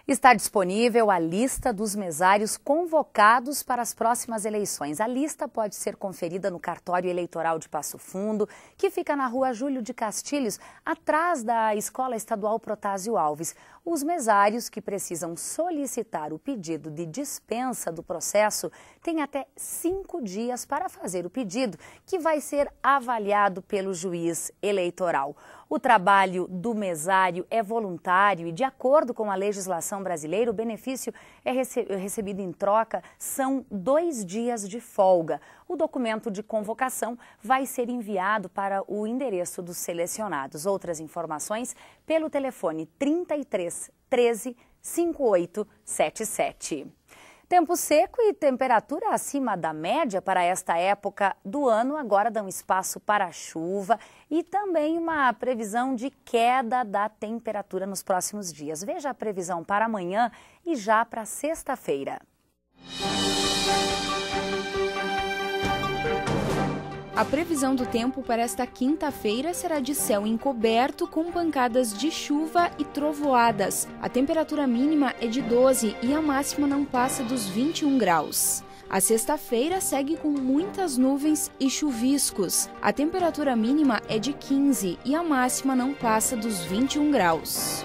Está disponível a lista dos mesários convocados para as próximas eleições. A lista pode ser conferida no cartório eleitoral de Passo Fundo, que fica na rua Júlio de Castilhos, atrás da Escola Estadual Protásio Alves. Os mesários que precisam solicitar o pedido de dispensa do processo têm até 5 dias para fazer o pedido, que vai ser avaliado pelo juiz eleitoral. O trabalho do mesário é voluntário e, de acordo com a legislação brasileira, o benefício é recebido em troca, são 2 dias de folga. O documento de convocação vai ser enviado para o endereço dos selecionados. Outras informações pelo telefone 33 13 5877. Tempo seco e temperatura acima da média para esta época do ano agora dão espaço para a chuva e também uma previsão de queda da temperatura nos próximos dias. Veja a previsão para amanhã e já para sexta-feira. A previsão do tempo para esta quinta-feira será de céu encoberto com pancadas de chuva e trovoadas. A temperatura mínima é de 12 e a máxima não passa dos 21 graus. A sexta-feira segue com muitas nuvens e chuviscos. A temperatura mínima é de 15 e a máxima não passa dos 21 graus.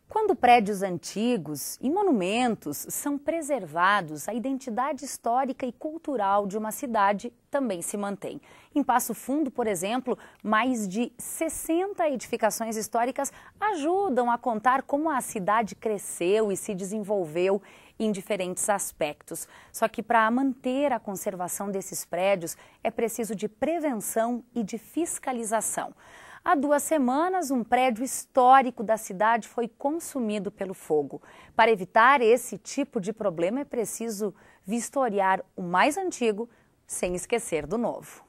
Quando prédios antigos e monumentos são preservados, a identidade histórica e cultural de uma cidade também se mantém. Em Passo Fundo, por exemplo, mais de 60 edificações históricas ajudam a contar como a cidade cresceu e se desenvolveu em diferentes aspectos. Só que para manter a conservação desses prédios é preciso de prevenção e de fiscalização. Há 2 semanas, um prédio histórico da cidade foi consumido pelo fogo. Para evitar esse tipo de problema, é preciso vistoriar o mais antigo, sem esquecer do novo.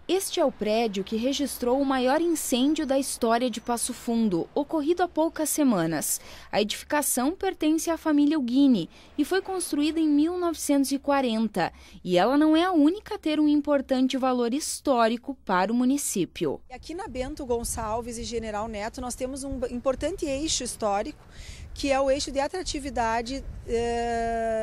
Este é o prédio que registrou o maior incêndio da história de Passo Fundo, ocorrido há poucas semanas. A edificação pertence à família Ughini e foi construída em 1940. E ela não é a única a ter um importante valor histórico para o município. Aqui na Bento Gonçalves e General Neto nós temos um importante eixo histórico, que é o eixo de atratividade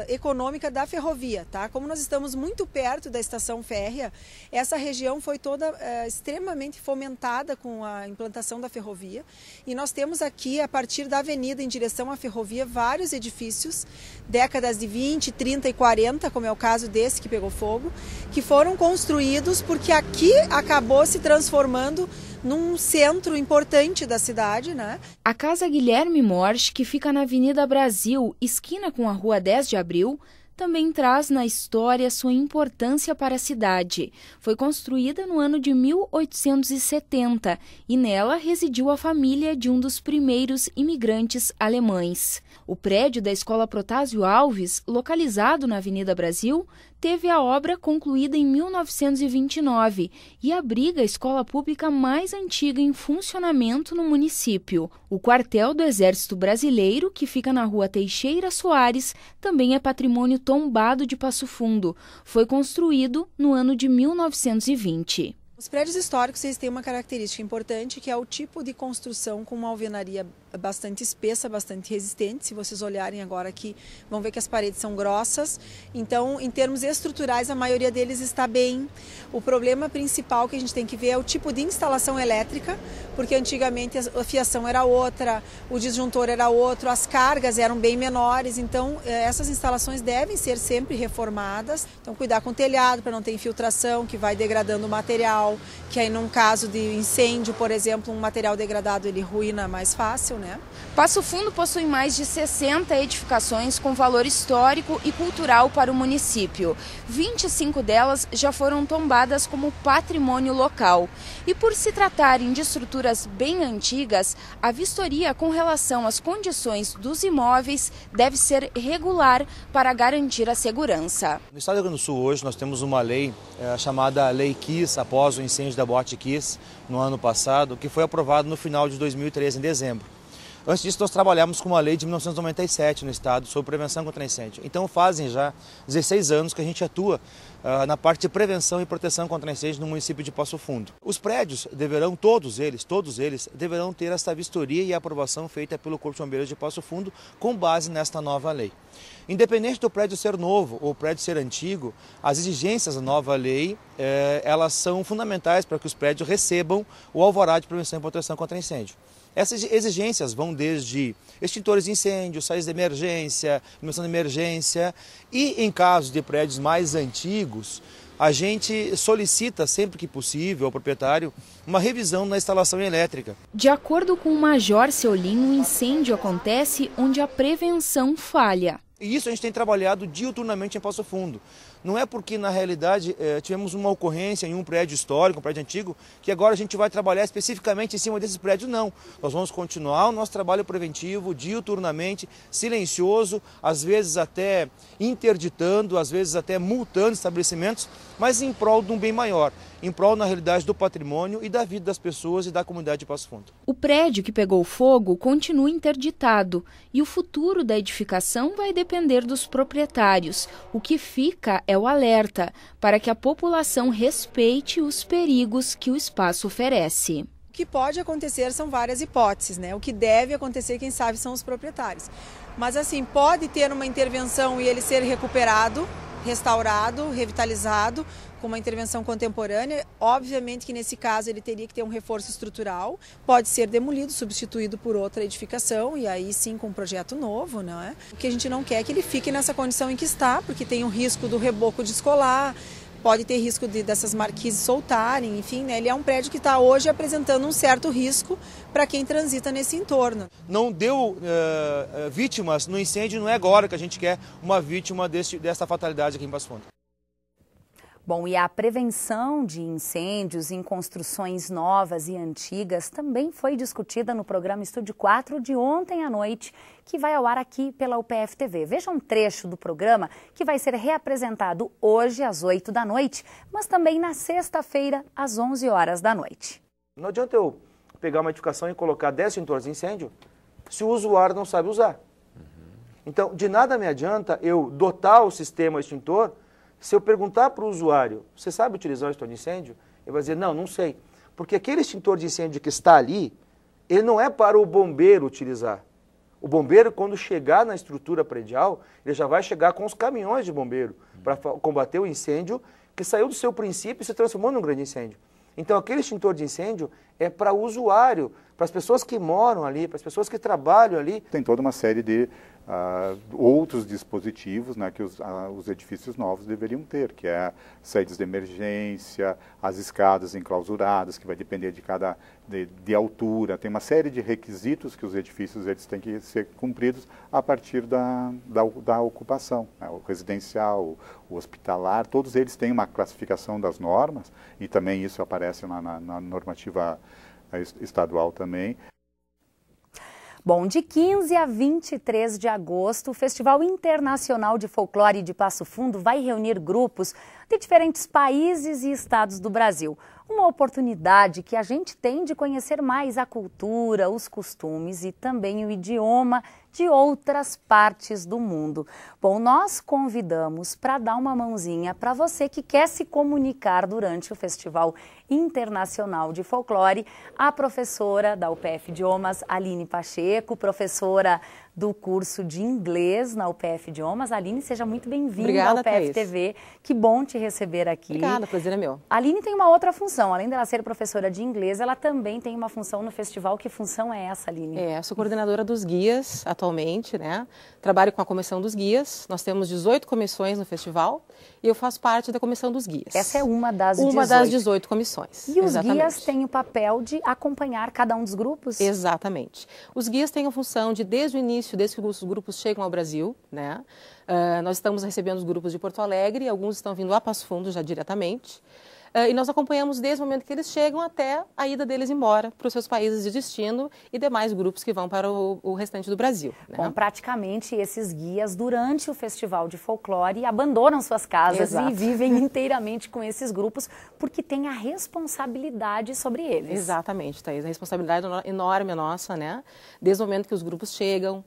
econômica da ferrovia, tá? Como nós estamos muito perto da estação férrea, essa região foi toda extremamente fomentada com a implantação da ferrovia e nós temos aqui, a partir da avenida em direção à ferrovia, vários edifícios, décadas de 20, 30 e 40, como é o caso desse que pegou fogo, que foram construídos porque aqui acabou se transformando num centro importante da cidade, né? A Casa Guilherme Morsch, que fica na Avenida Brasil, esquina com a Rua 10 de Abril, também traz na história sua importância para a cidade. Foi construída no ano de 1870 e nela residiu a família de um dos primeiros imigrantes alemães. O prédio da Escola Protásio Alves, localizado na Avenida Brasil, teve a obra concluída em 1929 e abriga a escola pública mais antiga em funcionamento no município. O quartel do Exército Brasileiro, que fica na Rua Teixeira Soares, também é patrimônio tombado de Passo Fundo. Foi construído no ano de 1920. Os prédios históricos eles têm uma característica importante, que é o tipo de construção com uma alvenaria bastante espessa, bastante resistente. Se vocês olharem agora aqui, vão ver que as paredes são grossas. Então, em termos estruturais, a maioria deles está bem. O problema principal que a gente tem que ver é o tipo de instalação elétrica, porque antigamente a fiação era outra, o disjuntor era outro, as cargas eram bem menores. Então, essas instalações devem ser sempre reformadas. Então, cuidar com o telhado para não ter infiltração, que vai degradando o material. Que aí num caso de incêndio, por exemplo, um material degradado ele ruína mais fácil, né? Passo Fundo possui mais de 60 edificações com valor histórico e cultural para o município. 25 delas já foram tombadas como patrimônio local. E por se tratarem de estruturas bem antigas, a vistoria com relação às condições dos imóveis deve ser regular para garantir a segurança. No estado do Rio Grande do Sul hoje nós temos uma lei chamada Lei Kiss, após o incêndio da Boate Kiss no ano passado, que foi aprovado no final de 2013, em dezembro. Antes disso, nós trabalhamos com uma lei de 1997 no estado sobre prevenção contra incêndio. Então fazem já 16 anos que a gente atua na parte de prevenção e proteção contra incêndio no município de Passo Fundo. Os prédios deverão, todos eles, deverão ter essa vistoria e aprovação feita pelo Corpo de Bombeiros de Passo Fundo com base nesta nova lei. Independente do prédio ser novo ou o prédio ser antigo, as exigências da nova lei, elas são fundamentais para que os prédios recebam o alvará de prevenção e proteção contra incêndio. Essas exigências vão desde extintores de incêndio, saídas de emergência, iluminação de emergência e, em casos de prédios mais antigos, a gente solicita, sempre que possível, ao proprietário, uma revisão na instalação elétrica. De acordo com o Major Seolim, o incêndio acontece onde a prevenção falha. E isso a gente tem trabalhado diuturnamente em Passo Fundo. Não é porque, na realidade, tivemos uma ocorrência em um prédio histórico, um prédio antigo, que agora a gente vai trabalhar especificamente em cima desses prédios, não. Nós vamos continuar o nosso trabalho preventivo, diuturnamente, silencioso, às vezes até interditando, às vezes até multando estabelecimentos, mas em prol de um bem maior, em prol, na realidade, do patrimônio e da vida das pessoas e da comunidade de Passo Fundo. O prédio que pegou fogo continua interditado e o futuro da edificação vai depender dos proprietários. O que fica é o alerta para que a população respeite os perigos que o espaço oferece. O que pode acontecer são várias hipóteses, né? O que deve acontecer, quem sabe, são os proprietários. Mas assim, pode ter uma intervenção e ele ser recuperado, restaurado, revitalizado, com uma intervenção contemporânea. Obviamente que nesse caso ele teria que ter um reforço estrutural, pode ser demolido, substituído por outra edificação e aí sim com um projeto novo, não é? O que a gente não quer é que ele fique nessa condição em que está, porque tem o risco do reboco descolar, pode ter risco dessas marquises soltarem, enfim, né? Ele é um prédio que está hoje apresentando um certo risco para quem transita nesse entorno. Não deu vítimas no incêndio, não é agora que a gente quer uma vítima dessa fatalidade aqui em Passo Fundo. Bom, e a prevenção de incêndios em construções novas e antigas também foi discutida no programa Estúdio 4 de ontem à noite, que vai ao ar aqui pela UPF TV. Veja um trecho do programa que vai ser reapresentado hoje às 8 da noite, mas também na sexta-feira às 11 horas da noite. Não adianta eu pegar uma edificação e colocar 10 extintores de incêndio se o usuário não sabe usar. Então, de nada me adianta eu dotar o sistema extintor. Se eu perguntar para o usuário, você sabe utilizar o extintor de incêndio? Ele vai dizer, não sei. Porque aquele extintor de incêndio que está ali, ele não é para o bombeiro utilizar. O bombeiro, quando chegar na estrutura predial, ele já vai chegar com os caminhões de bombeiro para combater o incêndio que saiu do seu princípio e se transformou num grande incêndio. Então, aquele extintor de incêndio é para o usuário, para as pessoas que moram ali, para as pessoas que trabalham ali. Tem toda uma série de outros dispositivos, né, que os edifícios novos deveriam ter, que é saídas de emergência, as escadas enclausuradas, que vai depender de altura. Tem uma série de requisitos que os edifícios eles têm que ser cumpridos a partir da ocupação, né, o residencial, o hospitalar, todos eles têm uma classificação das normas e também isso aparece na normativa estadual também. Bom, de 15 a 23 de agosto, o Festival Internacional de Folclore de Passo Fundo vai reunir grupos de diferentes países e estados do Brasil. Uma oportunidade que a gente tem de conhecer mais a cultura, os costumes e também o idioma de outras partes do mundo. Bom, nós convidamos para dar uma mãozinha para você que quer se comunicar durante o Festival Internacional de Folclore, a professora da UPF Idiomas, Aline Pacheco, professora do curso de inglês na UPF Idiomas. Aline, seja muito bem-vinda à UPF Thaís. TV. Que bom te receber aqui. Obrigada, prazer é meu. A Aline tem uma outra função. Além dela ser professora de inglês, ela também tem uma função no festival. Que função é essa, Aline? Sou coordenadora dos guias atualmente, né? Trabalho com a comissão dos guias. Nós temos 18 comissões no festival e eu faço parte da comissão dos guias. Essa é uma das 18. Uma das 18 comissões. E os guias têm o papel de acompanhar cada um dos grupos? Exatamente. Os guias têm a função de, desde o início, desde que os grupos chegam ao Brasil, né? Nós estamos recebendo os grupos de Porto Alegre, alguns estão vindo a Passo Fundo já diretamente. e nós acompanhamos desde o momento que eles chegam até a ida deles embora para os seus países de destino e demais grupos que vão para o restante do Brasil. Né? Bom, praticamente esses guias, durante o Festival de Folclore, abandonam suas casas e vivem inteiramente com esses grupos, porque tem a responsabilidade sobre eles. Exatamente, Thaís. A responsabilidade enorme é nossa, né? Desde o momento que os grupos chegam,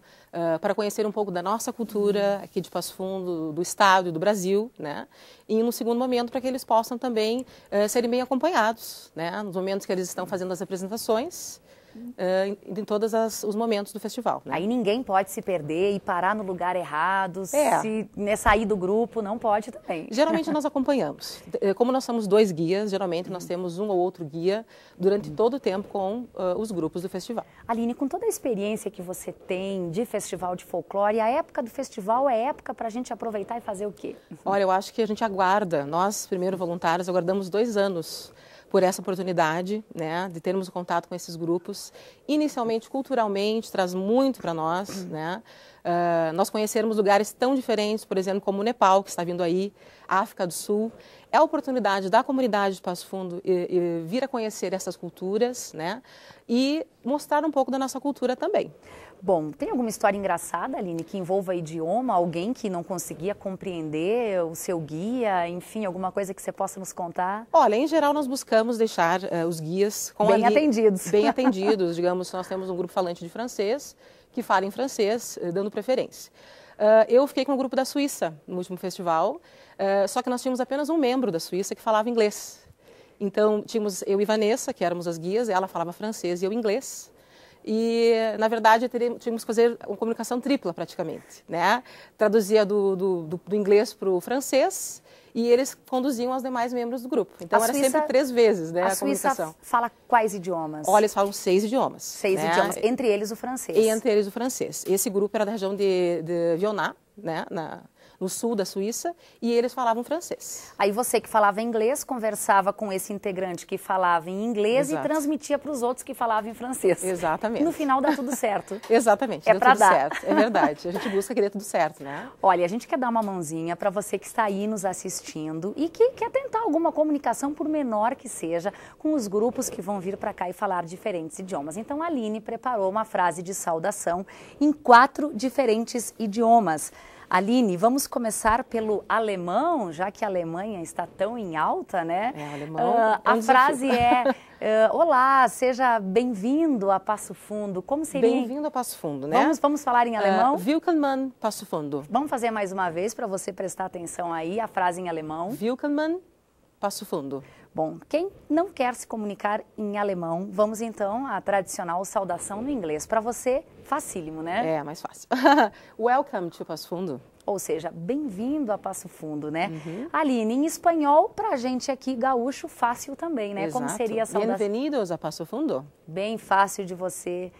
para conhecer um pouco da nossa cultura aqui de Passo Fundo, do estado e do Brasil, né? E no segundo momento para que eles possam também serem bem acompanhados, né? Nos momentos que eles estão fazendo as apresentações, em todos os momentos do festival. Né? Aí ninguém pode se perder e parar no lugar errado, se sair do grupo, não pode também. Geralmente nós acompanhamos. Como nós somos 2 guias, geralmente nós temos um ou outro guia durante todo o tempo com os grupos do festival. Aline, com toda a experiência que você tem de festival de folclore, a época do festival é época para a gente aproveitar e fazer o quê? Olha, eu acho que a gente aguarda, nós, primeiro voluntários, aguardamos 2 anos por essa oportunidade, né, de termos contato com esses grupos. Inicialmente, culturalmente, traz muito para nós, né? Nós conhecermos lugares tão diferentes, por exemplo, como o Nepal, que está vindo aí, a África do Sul. É a oportunidade da comunidade de Passo Fundo vir a conhecer essas culturas, né? E mostrar um pouco da nossa cultura também. Bom, tem alguma história engraçada, Aline, que envolva idioma? Alguém que não conseguia compreender o seu guia? Enfim, alguma coisa que você possa nos contar? Olha, em geral nós buscamos deixar os guias bem atendidos. Bem atendidos. Digamos, nós temos um grupo falante de francês que fala em francês, dando preferência. Eu fiquei com o grupo da Suíça no último festival, só que nós tínhamos apenas um membro da Suíça que falava inglês. Então, tínhamos eu e Vanessa, que éramos as guias, ela falava francês e eu inglês. E, na verdade, tínhamos que fazer uma comunicação tripla, praticamente, né? Traduzia do inglês para o francês e eles conduziam os demais membros do grupo. Então, era sempre 3 vezes, né, a comunicação. A Suíça fala quais idiomas? Olha, eles falam 6 idiomas. 6 idiomas, entre eles o francês. E entre eles o francês. Esse grupo era da região de Vionnaz, né, no sul da Suíça, e eles falavam francês. Aí você que falava inglês, conversava com esse integrante que falava em inglês. Exato. E transmitia para os outros que falavam em francês. Exatamente. E no final dá tudo certo. Exatamente, é para dar. Certo. É verdade, a gente busca que dê tudo certo, né? Olha, a gente quer dar uma mãozinha para você que está aí nos assistindo e que quer tentar alguma comunicação, por menor que seja, com os grupos que vão vir para cá e falar diferentes idiomas. Então a Aline preparou uma frase de saudação em 4 diferentes idiomas. Aline, vamos começar pelo alemão, já que a Alemanha está tão em alta, né? Alemão. A frase é, olá, seja bem-vindo a Passo Fundo. Como seria? Bem-vindo a Passo Fundo, né? Vamos falar em alemão? Willkommen Passo Fundo. Vamos fazer mais uma vez para você prestar atenção aí, a frase em alemão. Willkommen Passo Fundo. Bom, quem não quer se comunicar em alemão, vamos então à tradicional saudação no inglês. Para você, facílimo, né? É, mais fácil. Welcome to Passo Fundo. Ou seja, bem-vindo a Passo Fundo, né? Aline, em espanhol, pra gente aqui, gaúcho, fácil também, né? Exato. Como seria a saudação? Bem-vindos a Passo Fundo. Bem fácil de você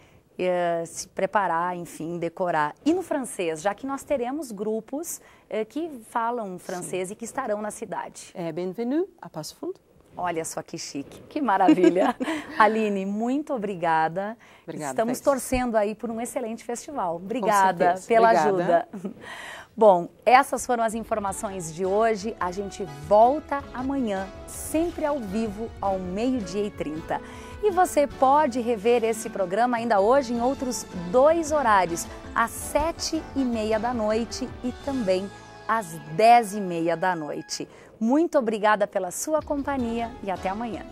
se preparar, enfim, decorar. E no francês, já que nós teremos grupos que falam francês Sim. E que estarão na cidade. Bienvenue a Passo Fundo. Olha só que chique, que maravilha. Aline, muito obrigada. Obrigada, Estamos Thaís. torcendo aí por um excelente festival. Obrigada pela ajuda. Bom, essas foram as informações de hoje. A gente volta amanhã, sempre ao vivo, ao 12h30. E você pode rever esse programa ainda hoje em outros 2 horários, às 7h30 da noite e também às 10h30 da noite. Muito obrigada pela sua companhia e até amanhã.